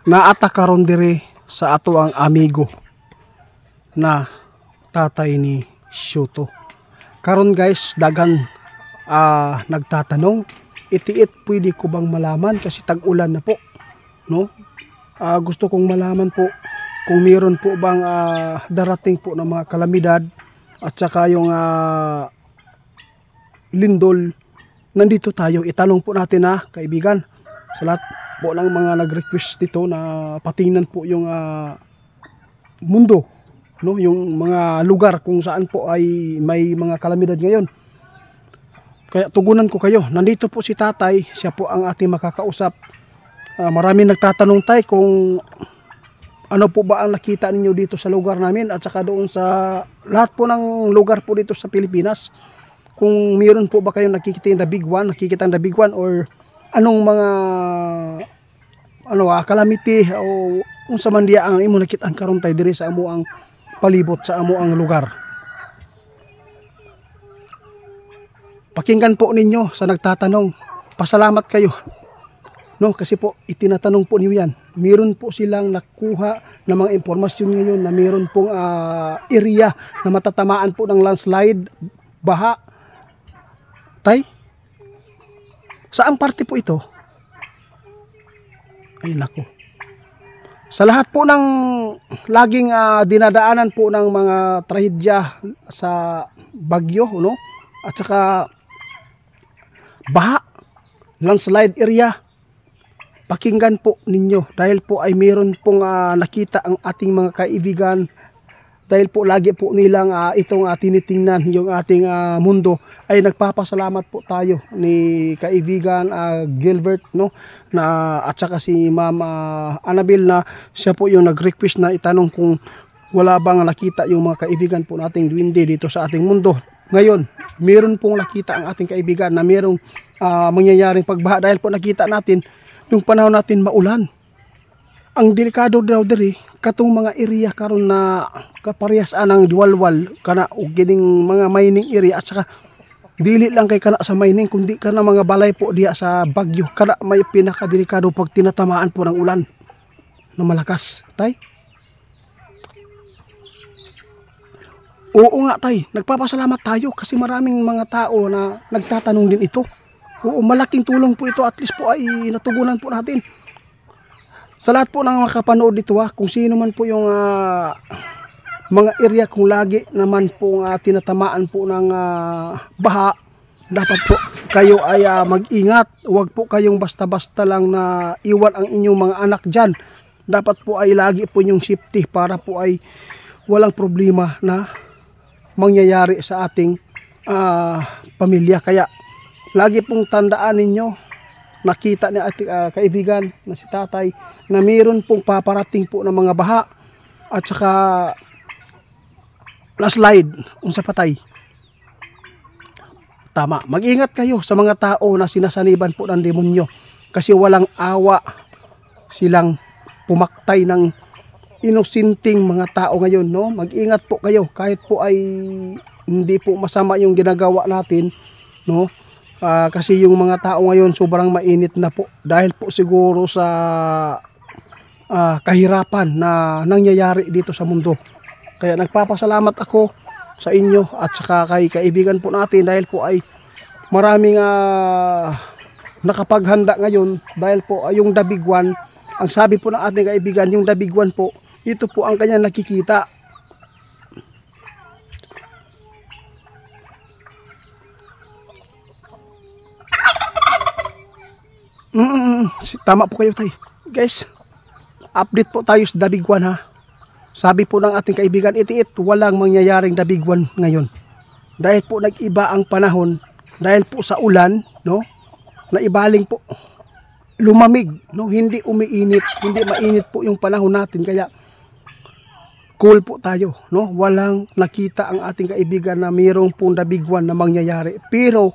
naata karon dire sa ato ang amigo na tatay ni Shoto. Karon guys, dagan nagtatanong, itiit pwede ko bang malaman kasi tag-ulan na po, no? Gusto kong malaman po kung meron po bang darating po ng mga kalamidad at saka yung lindol. Nandito tayo, itanong po natin na kaibigan sa lahat po ng mga nag-request dito na patingnan po yung mundo, no, yung mga lugar kung saan po ay may mga kalamidad ngayon. Kaya tugunan ko kayo. Nandito po si tatay, siya po ang ating makakausap. Maraming nagtatanong tayo kung ano po ba ang nakita ninyo dito sa lugar namin at saka doon sa lahat po ng lugar po dito sa Pilipinas. Kung mayroon po ba kayong nakikita yung the big one or anong mga calamity o kung sa mandiya ang imo nakitaan karon tay diri sa amo ang palibot sa amo ang lugar. Pakinggan po ninyo sa nagtatanong. Pasalamat kayo, no, kasi po itinatanong po niyo yan. Meron po silang nakuha na mga impormasyon ngayon na meron pong area na matatamaan po ng landslide, baha. Tay, saang parte po ito? Ay nako. Sa lahat po ng laging dinadaanan po ng mga trahedya sa bagyo, no? At saka baha, landslide area. Pakinggan po ninyo dahil po ay meron pong nakita ang ating mga kaibigan. Dahil po lagi po nilang itong tinitingnan yung ating mundo, ay nagpapasalamat po tayo ni kaibigan Gilbert, no, na at saka si Ma'am Annabel na siya po yung nag-request na itanong kung wala bang nakita yung mga kaibigan po nating duwende dito sa ating mundo. Ngayon, meron pong nakita ang ating kaibigan na merong mangyayaring pagbaha dahil po nakita natin yung panahon natin maulan. Ang delikado daw diri katong mga area karon na kaparehas anang diwalwal kana og gining mga mining area at saka dili lang kay kana sa mining kundi kana mga balay po diya sa bagyo kana may pinakadelikado pag tinatamaan po ng ulan na malakas. Tay, oo nga tay, nagpapasalamat tayo kasi maraming mga tao na nagtatanong din ito. Oo, malaking tulong po ito, at least po ay natugunan po natin. Sa lahat po ng makapanood dito kung sino man po yung mga area kung lagi naman po tinatamaan po ng baha, dapat po kayo ay mag-ingat. Huwag po kayong basta-basta lang na iwan ang inyong mga anak dyan. Dapat po ay lagi po yung safety para po ay walang problema na mangyayari sa ating pamilya. Kaya lagi pong tandaan ninyo, nakita ni ating kaibigan na si tatay na mayroon pong paparating po ng mga baha at saka landslide unsa patay. Tama, mag-ingat kayo sa mga tao na sinasaniban po ng demonyo kasi walang awa silang pumaktay ng inosinting mga tao ngayon, no? Mag-ingat po kayo kahit po ay hindi po masama yung ginagawa natin, no? Kasi yung mga tao ngayon sobrang mainit na po dahil po siguro sa kahirapan na nangyayari dito sa mundo. Kaya nagpapasalamat ako sa inyo at saka kay kaibigan po natin dahil po ay maraming nakapaghanda ngayon dahil po yung the big one, ang sabi po ng ating kaibigan, yung the big one po, ito po ang kanya nakikita. Tama po kayo tay. Guys, update po tayo sa the big one Sabi po ng ating kaibigan, itiit, walang mangyayaring the big one ngayon. Dahil po nag-iba ang panahon, dahil po sa ulan, no? Naibaling po, lumamig, no? Hindi umiinit, hindi mainit po yung panahon natin. Kaya cool po tayo, no? Walang nakita ang ating kaibigan na mayroong po the big one na mangyayari. Pero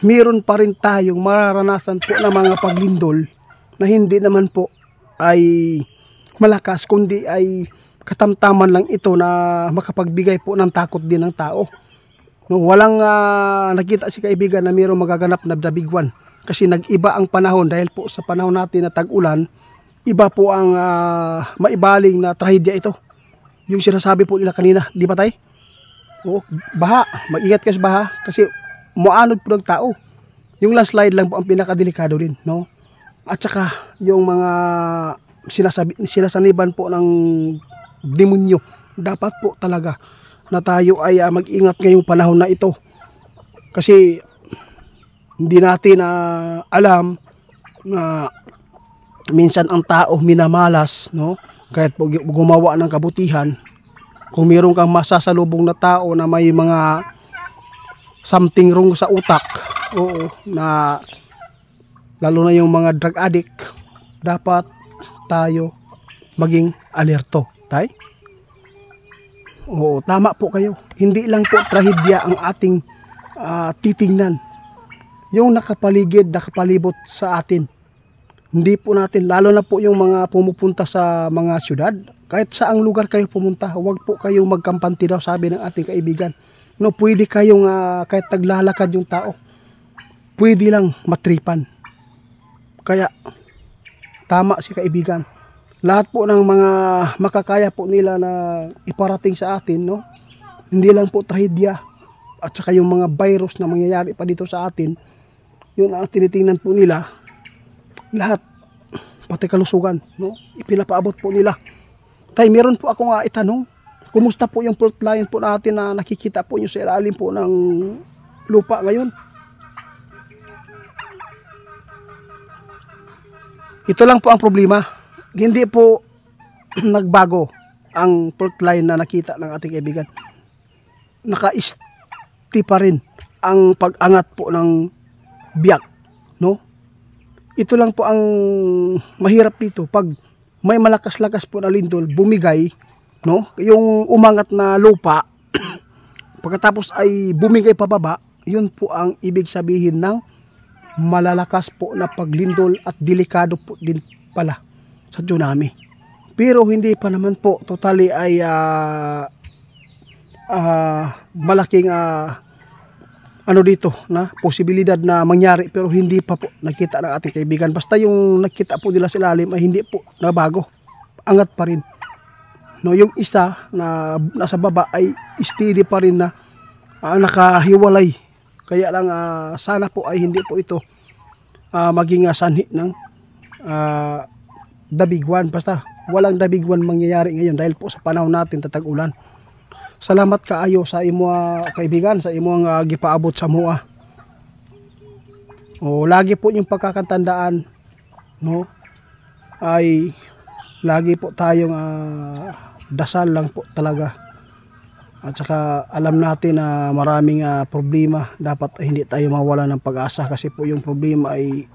meron pa rin tayong mararanasan po ng mga paglindol na hindi naman po ay malakas kundi ay katamtaman lang ito na makapagbigay po ng takot din ng tao. No, walang nakita si kaibigan na mayroong magaganap na the big one kasi nag-iba ang panahon dahil po sa panahon natin na tag-ulan iba po ang maibaling na trahedya ito. Yung sinasabi po nila kanina, di ba tay? Oo, baha. Mag-ingat kayo sa baha kasi muanod po ng tao. Yung landslide lang po ang pinakadelikado din, no? At saka yung mga sinasaniban po ng demonyo, dapat po talaga na tayo ay mag-ingat ngayong panahon na ito. Kasi hindi natin alam na minsan ang tao minamalas, no? Kahit po gumawa ng kabutihan, kung mayroon kang masasalubong na tao na may mga something wrong sa utak, oo, na lalo na yung mga drug addict, dapat tayo maging alerto, tay? Oo, tama po kayo. Hindi lang po trahedya ang ating titingnan. Yung nakapalibot sa atin. Hindi po natin, lalo na po yung mga pumupunta sa mga syudad, kahit saang lugar kayo pumunta, huwag po kayong magkampanti daw, sabi ng ating kaibigan. No, pwede kayong kahit naglalakad yung tao, pwede lang matripan. Kaya tama si kaibigan. Lahat po ng mga makakaya po nila na iparating sa atin, no? Hindi lang po trahedya at saka yung mga virus na mangyayari pa dito sa atin, yun ang tinitingnan po nila. Lahat, pati kalusugan, no? Ipinapaabot po nila. Tay, meron po ako itanong, kumusta po yung fault line po natin na nakikita po nyo sa ilalim po ng lupa ngayon? Ito lang po ang problema. Hindi po nagbago ang fault line na nakita ng ating kaibigan. Naka-isti pa rin ang pag-angat po ng biyak, no? Ito lang po ang mahirap dito. Pag may malakas-lakas po na lindol, bumigay, no? Yung umangat na lupa, pagkatapos ay bumigay pababa, yun po ang ibig sabihin ng malalakas po na paglindol at delikado po din pala sa tsunami. Pero hindi pa naman po totally ay malaking ano dito na posibilidad na mangyari, pero hindi pa po nakita ng ating kaibigan. Basta yung nakita po nila sa ilalim ay hindi po nabago, angat pa rin, no? Yung isa na nasa baba ay steady pa rin na nakahiwalay. Kaya lang sana po ay hindi po ito maging sanhi ng dabigwan. Basta walang dabigwan mangyayari ngayon dahil po sa panahon natin tatag-ulan. Salamat kaayo sa imo kaibigan, sa imo gipaabot sa mua. O lagi po yung pagkakatandaan, no? Ay lagi po tayong dasal lang po talaga. At saka alam natin na maraming problema, dapat hindi tayo mawala ng pag-asa kasi po yung problema ay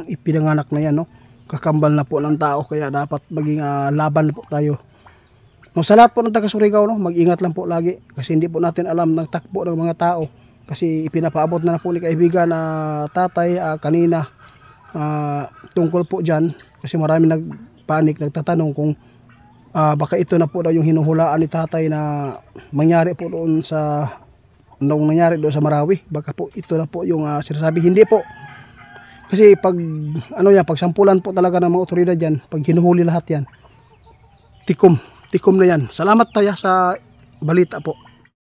ipinanganak na yan, no? Kakambal na po ng tao, kaya dapat maging laban na po tayo. No, sa lahat po ng taga Surigao, no, mag-ingat lang po lagi kasi hindi po natin alam ng takbo ng mga tao, kasi ipinapaabot na po ni kaibigan na tatay kanina tungkol po dyan, kasi marami nagpanik, nagtatanong kung baka ito na po daw yung hinuhulaan ni tatay na mangyari po doon sa nung nangyari doon sa Marawi. Baka po ito na po yung sinasabi. Hindi po, kasi pag pag sampulan po talaga ng mga otoridad yan, pag hinuhuli lahat yan, tikom na yan. Salamat tayo sa balita po.